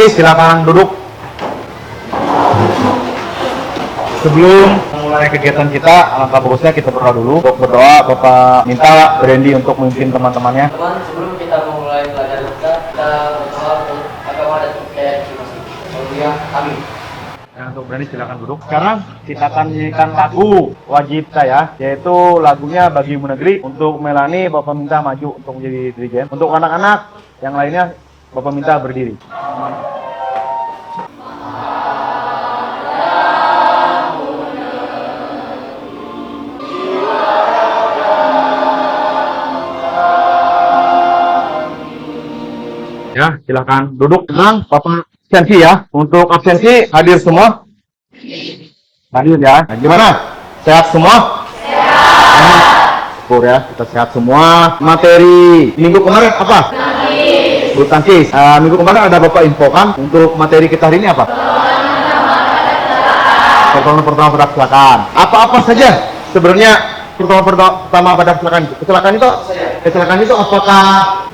Berani silakan duduk. Sebelum mulai kegiatan kita, alangkah bagusnya kita berdoa dulu. Untuk berdoa, Bapak minta Brandy untuk memimpin teman-temannya. Teman, sebelum kita memulai pelajaran kita berdoa untuk agama dan percaya masing-masing. Haleluya, amin. Nah, untuk Brandy silakan duduk. Sekarang kita akan nyanyikan lagu wajib saya, yaitu lagunya Bagimu Negeri. Untuk Melani, Bapak minta maju untuk menjadi dirigen. Untuk anak-anak yang lainnya, Bapak minta berdiri. Ya, silakan duduk. Tenang, Bapak absensi ya. Untuk absensi hadir semua. Hadir ya. Nah, gimana? Sehat semua? Sehat. Syukur ya, kita sehat semua. Materi minggu kemarin apa? Bulu tangkis. Minggu kemarin ada Bapak infokan untuk materi kita hari ini apa? Pertolongan pada kecelakaan. Apa-apa saja sebenarnya pertama pada kecelakaan itu apakah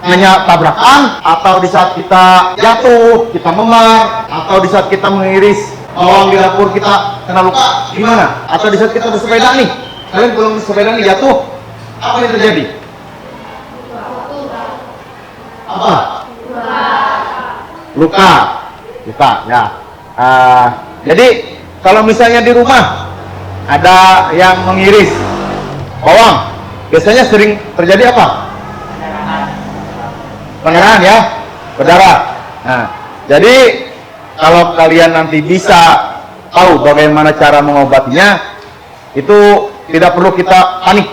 hanya tabrakan, atau di saat kita jatuh, kita memar, atau di saat kita mengiris bawang di dapur kita kena luka, gimana? Atau di saat kita bersepeda nih, kalian belum bersepeda nih jatuh, apa yang terjadi? Apa? Luka ya. Jadi kalau misalnya di rumah ada yang mengiris bawang, biasanya sering terjadi apa? Pengerahan ya, berdarah. Nah, jadi kalau kalian nanti bisa tahu bagaimana cara mengobatinya, itu tidak perlu kita panik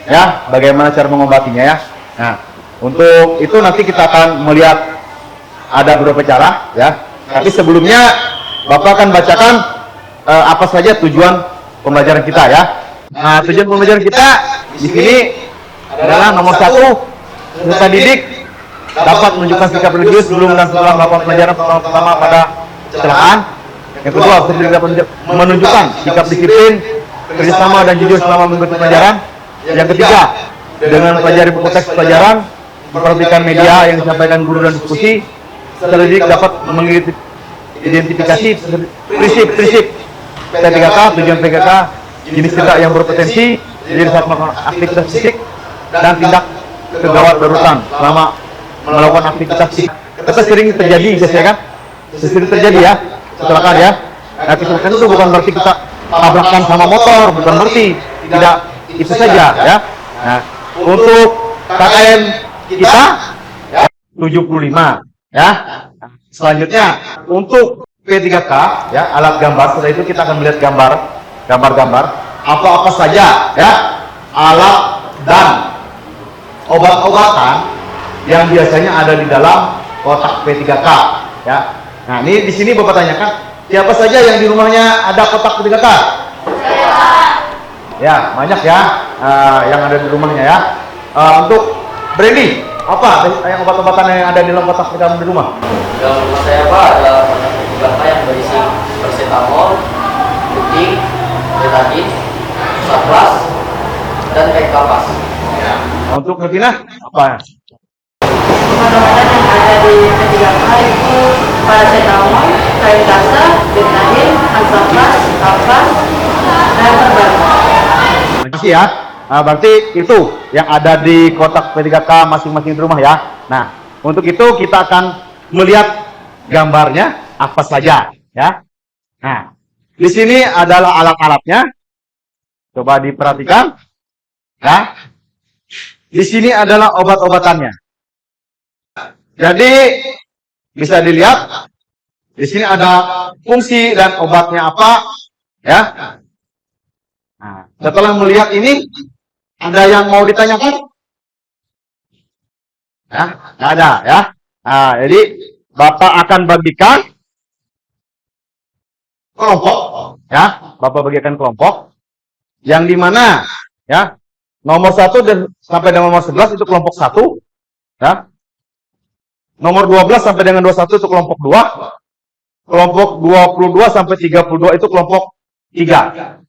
ya, bagaimana cara mengobatinya ya. Nah, untuk itu nanti kita akan melihat ada beberapa cara ya. Tapi sebelumnya Bapak akan bacakan apa saja tujuan pembelajaran kita ya. Nah, tujuan pembelajaran kita di sini adalah nomor 1, peserta didik dapat menunjukkan sikap religius sebelum dan setelah melakukan pelajaran pertama pada kecelakaan. Yang kedua, peserta didik dapat menunjukkan sikap disiplin, kerjasama dan jujur selama mengikuti pelajaran. Yang ketiga, dengan pelajari buku teks pelajaran, memperhatikan media yang disampaikan guru dan diskusi, peserta didik dapat mengidentifikasi prinsip P3K, tujuan P3K, jenis tindak yang berpotensi, jadi saat melakukan aktivitas fisik dan tindak kegawat darurat selama melakukan aktivitas fisik. Itu sering terjadi biasanya kan? Sering terjadi ya, kecelakaan ya. Nah, kecelakaan itu bukan berarti kita tabrakan sama motor, bukan berarti tidak itu saja ya. Nah, untuk KKN kita 75 ya. Selanjutnya untuk P3K ya, alat gambar. Setelah itu kita akan melihat gambar apa-apa saja ya, alat dan obat-obatan yang biasanya ada di dalam kotak P3K ya. Nah, ini di sini Bapak tanyakan, siapa saja yang di rumahnya ada kotak P3K? Ya, banyak ya yang ada di rumahnya ya. Untuk Brandy, apa yang obat-obatan yang ada di dalam kotak P3K di rumah? Dalam rumah saya Pak ada kotak P3K yang berisi paracetamol, putih, betadine, saplas, dan kapas. Ya. Untuk Nurtina, apa? Obat-obatan yang ada di P3K itu paracetamol, kain kasa, betadine, ansaplas, kapas, dan perban. Terima kasih ya. Nah, berarti itu yang ada di kotak P3K masing-masing di rumah ya. Nah, untuk itu kita akan melihat gambarnya apa saja ya. Nah, di sini adalah alat-alatnya. Coba diperhatikan ya. Di sini adalah obat-obatannya. Jadi bisa dilihat di sini ada fungsi dan obatnya apa ya. Nah, setelah melihat ini, ada yang mau ditanyakan? Ya, nggak ada ya. Nah, jadi Bapak akan bagikan kelompok ya. Bapak bagikan kelompok yang dimana ya, nomor 1 dan sampai dengan nomor 11 itu kelompok 1 ya. Nomor 12 sampai dengan 21 itu kelompok 2. Kelompok 22 sampai 32 itu kelompok 3.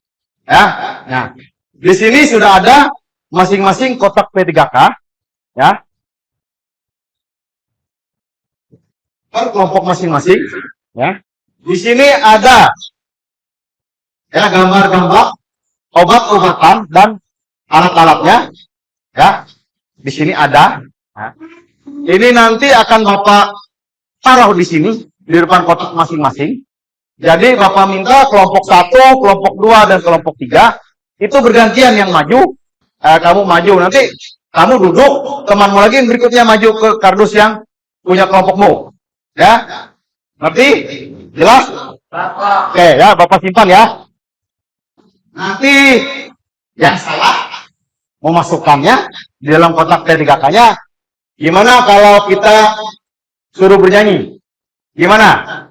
Ya. Nah, di sini sudah ada masing-masing kotak P3K ya. per kelompok masing-masing. Ya, di sini ada ya gambar-gambar obat-obatan dan alat-alatnya. Ya, di sini ada. Ya. Ini nanti akan Bapak taruh di sini di depan kotak masing-masing. Jadi Bapak minta kelompok 1, kelompok 2, dan kelompok 3 itu bergantian yang maju. Kamu maju, nanti kamu duduk, temanmu lagi yang berikutnya maju ke kardus yang punya kelompokmu. Ya, ngerti? Jelas? Oke, ya Bapak simpan ya. Nanti yang salah memasukkannya di dalam kotak T3K-nya. Gimana kalau kita suruh bernyanyi? Gimana?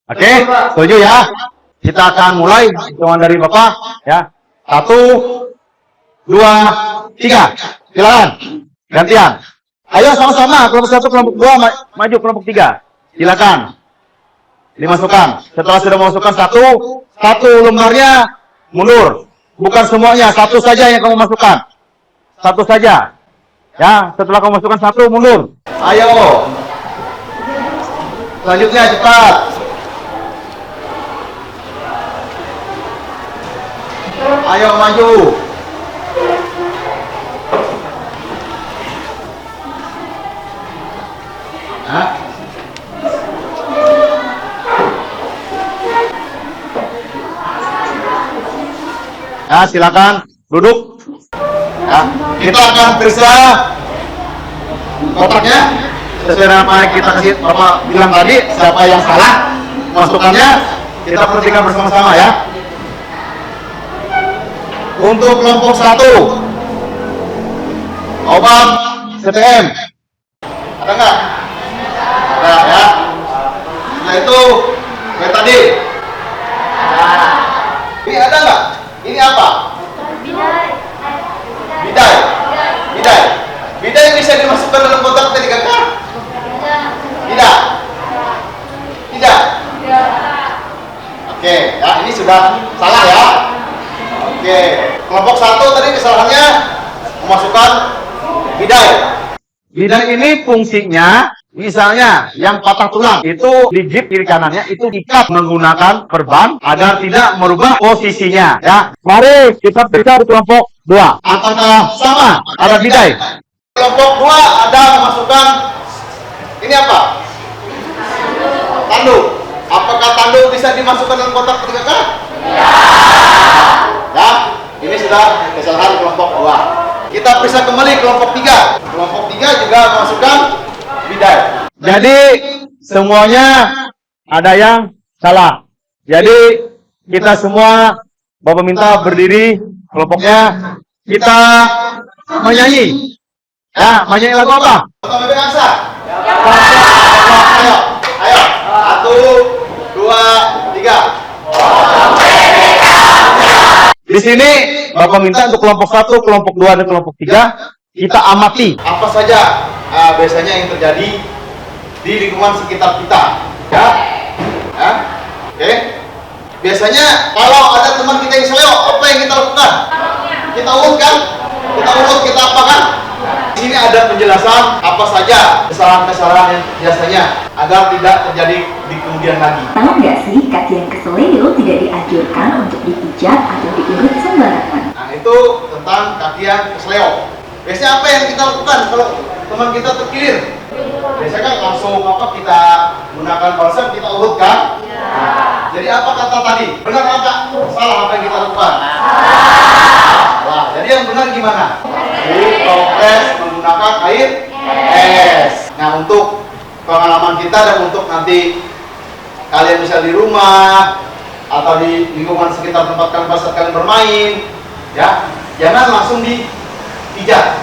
Oke, setuju ya? Kita akan mulai hitungan dari Bapak ya. 1, 2, 3. Silakan. Gantian. Ayo sama-sama, kelompok 1, kelompok 2 maju kelompok 3. Silakan. Dimasukkan. Setelah sudah memasukkan satu lembarnya mundur. Bukan semuanya, satu saja yang kamu masukkan. Satu saja. Ya, setelah kamu masukkan satu, mundur. Ayo. Selanjutnya cepat. Ayo maju. Hah? Ya, silakan duduk. Ya, kita akan periksa kotaknya sesuai dengan apa yang kita kasih Bapak bilang tadi. Siapa yang salah masukannya kita perhatikan bersama-sama ya. Untuk kelompok 1 obat CTM ada nggak? Ada ya. Nah itu betadin. Ini ada nggak? Ini apa? Bidai bisa dimasukkan dalam kotak T3K? Tidak. Oke, ya ini sudah salah ya. Oke, kelompok 1 tadi kesalahannya memasukkan bidai. Bidai ini fungsinya, misalnya yang patah tulang itu digigit kiri kanannya itu diikat menggunakan perban agar tidak merubah posisinya. Ya, mari kita periksa di kelompok 2. Apakah sama? Ada bidai. Kelompok 2 ada memasukkan ini apa? Tanduk. Apakah tanduk bisa dimasukkan dalam kotak T3K? Ya, ini sudah kesalahan kelompok 2. Kita periksa kembali kelompok 3. Kelompok 3 juga memasukkan bidai. Jadi semuanya ada yang salah. Jadi kita semua Bapak minta berdiri kelompoknya. Kita menyanyi. Ya, menyanyi lagu apa? Bapak Bebek Angsa. Ayo. 1, 2, 3. Di sini Bapak minta untuk kelompok 1, kelompok 2, dan kelompok 3 kita amati apa saja biasanya yang terjadi di lingkungan sekitar kita. Ya. Oke. Biasanya kalau ada teman kita yang seleo, apa yang kita lakukan? Kita urut kan? Kita apakan? Di sini ada penjelasan apa saja kesalahan-kesalahan yang biasanya agar tidak terjadi di kemudian hari. Tahu nggak sih, kaki yang keseleo tidak dianjurkan untuk dipijat atau diurut sembarangan. Nah, itu tentang kaki yang keseleo. Biasanya apa yang kita lakukan kalau teman kita terkilir? Biasanya kan langsung kita gunakan balsam, kita urut kan? Ya. Jadi apa kata tadi? Benar apa? Salah apa yang kita lakukan? Salah. Jadi yang benar gimana? Dikompres menggunakan air es. Nah, untuk pengalaman kita dan untuk nanti kalian bisa di rumah atau di lingkungan sekitar tempat kalian saat kalian bermain, ya, jangan langsung dipijat,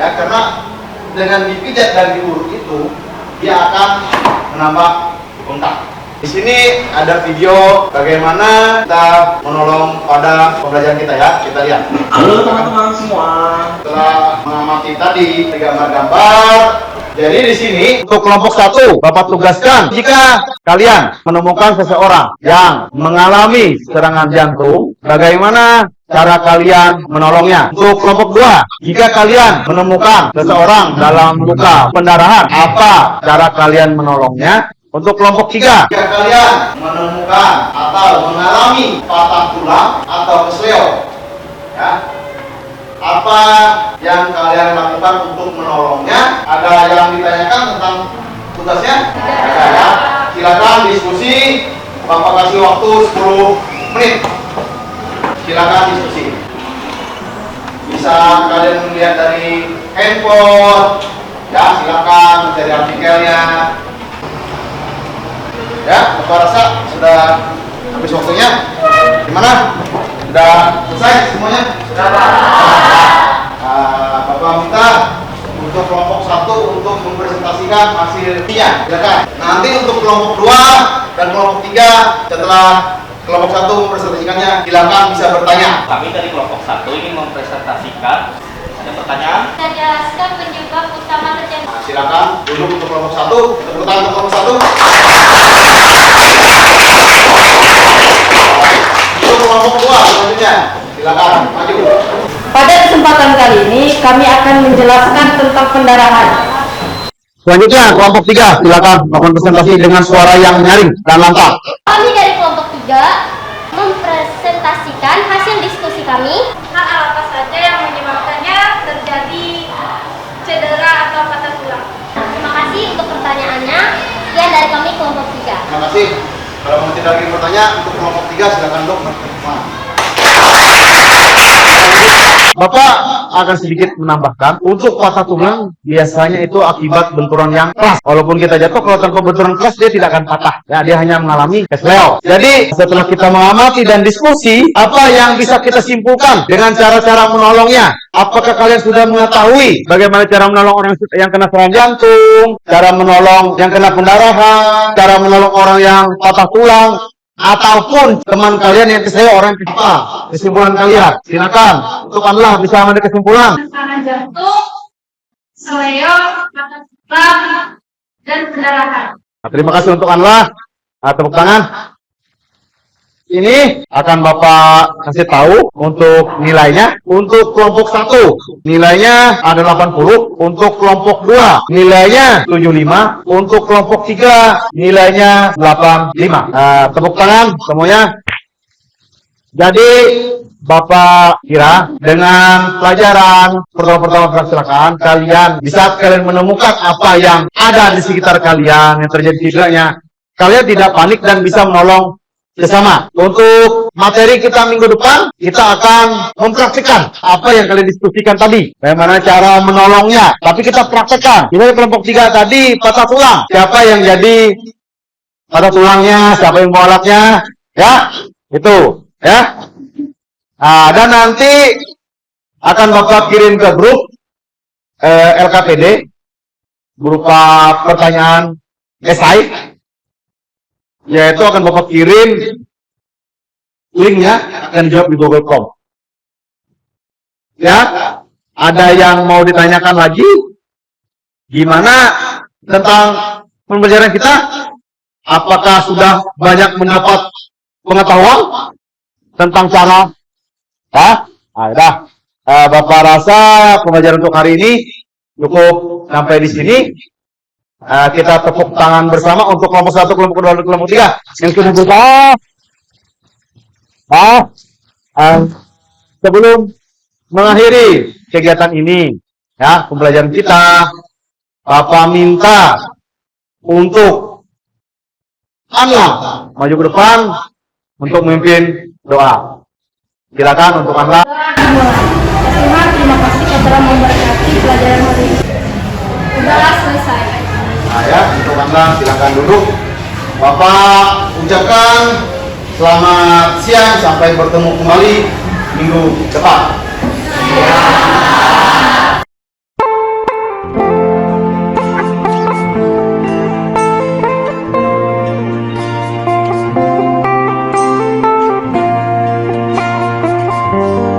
ya, karena dengan dipijat dan diurut itu dia akan menambah bengkak. Di sini ada video bagaimana kita menolong pada pembelajaran kita ya. Kita lihat. Halo teman-teman semua. Setelah mengamati tadi gambar-gambar. Jadi di sini untuk kelompok 1 Bapak tugaskan jika kalian menemukan seseorang yang mengalami serangan jantung, bagaimana cara kalian menolongnya. Untuk kelompok 2, jika kalian menemukan seseorang dalam luka pendarahan, apa cara kalian menolongnya. Untuk kelompok 3. Jika kalian menemukan atau mengalami patah tulang atau kesleo, ya, apa yang kalian lakukan untuk menolongnya? Ada yang ditanyakan tentang tugasnya? Ada ya? Silakan diskusi. Bapak kasih waktu 10 menit. Silakan diskusi. Bisa kalian melihat dari handphone, ya silakan mencari artikelnya. Ya, Bapak rasa sudah habis waktunya. Gimana? Sudah selesai semuanya? Sudah, Pak. Bapak minta untuk kelompok 1 untuk mempresentasikan hasilnya. Silakan. Nanti untuk kelompok 2 dan kelompok 3 setelah kelompok 1 mempresentasikannya, silakan bisa bertanya. Kami dari kelompok 1 ingin mempresentasikan. Ada pertanyaan? Saya jelaskan penyebab utama terjadi. Silakan duduk untuk kelompok 1. Tepuk tangan untuk kelompok 1. Untuk kelompok 2 selanjutnya, silakan maju. Pada kesempatan kali ini kami akan menjelaskan tentang pendarahan. Selanjutnya kelompok 3, silakan melakukan presentasi dengan suara yang nyaring dan lantang. Kami dari kelompok 3 mempresentasikan hasil diskusi kami. Hal apa saja yang menyebabkannya terjadi cedera atau patah tulang. Terima kasih untuk pertanyaannya. Sekian dari kami kelompok 3. Terima kasih. Kalau mau tidak lagi bertanya untuk kelompok 3, silakan dok. Bapak akan sedikit menambahkan, untuk patah tulang biasanya itu akibat benturan yang keras. Walaupun kita jatuh, kalau tanpa benturan keras dia tidak akan patah. Ya, dia hanya mengalami kesleo. Jadi setelah kita mengamati dan diskusi, apa yang bisa kita simpulkan dengan cara-cara menolongnya? Apakah kalian sudah mengetahui bagaimana cara menolong orang yang kena serangan jantung, cara menolong yang kena pendarahan, cara menolong orang yang patah tulang, ataupun teman kalian yang kesleo, orang yang apa? Kesimpulan kalian, silakan. Untuk Allah bisa mengambil kesimpulan. Serangan jantung, seleo, patah tulang, dan pendarahan. Nah, terima kasih untuk Allah. Tepuk tangan. Ini akan Bapak kasih tahu untuk nilainya. Untuk kelompok 1, nilainya ada 80. Untuk kelompok 2, nilainya 75. Untuk kelompok 3, nilainya 85. Tepuk tangan semuanya. Jadi Bapak kira dengan pelajaran pertama silakan kalian bisa menemukan apa yang ada di sekitar kalian yang terjadi cederanya. Kalian tidak panik dan bisa menolong sesama. Untuk materi kita minggu depan, kita akan mempraktikkan apa yang kalian diskusikan tadi. Bagaimana cara menolongnya. Tapi kita praktekkan. Misalnya kelompok 3 tadi, patah tulang. Siapa yang jadi patah tulangnya, siapa yang bawa alatnya. Ya, itu. Ya. Dan nanti akan Bapak kirim ke grup LKPD berupa pertanyaan esai. Yaitu akan Bapak kirim linknya akan dijawab di Google Form. Ya, ada yang mau ditanyakan lagi? Gimana tentang pembelajaran kita? Apakah sudah banyak mendapat pengetahuan tentang cara? Bapak rasa pembelajaran untuk hari ini cukup sampai di sini. Kita tepuk tangan bersama untuk kelompok 1, kelompok 2, dan kelompok 3 yang sudah berusaha. Sebelum mengakhiri kegiatan ini, ya, pembelajaran kita, Bapak minta untuk Anda maju ke depan untuk memimpin doa. Silakan untuk Anda. Tuhan, terima kasih telah memberkati pelajaran hari ini. Udahlah selesai. Nah, ya, untuk Anda silakan duduk. Bapak ucapkan selamat siang, sampai bertemu kembali minggu depan.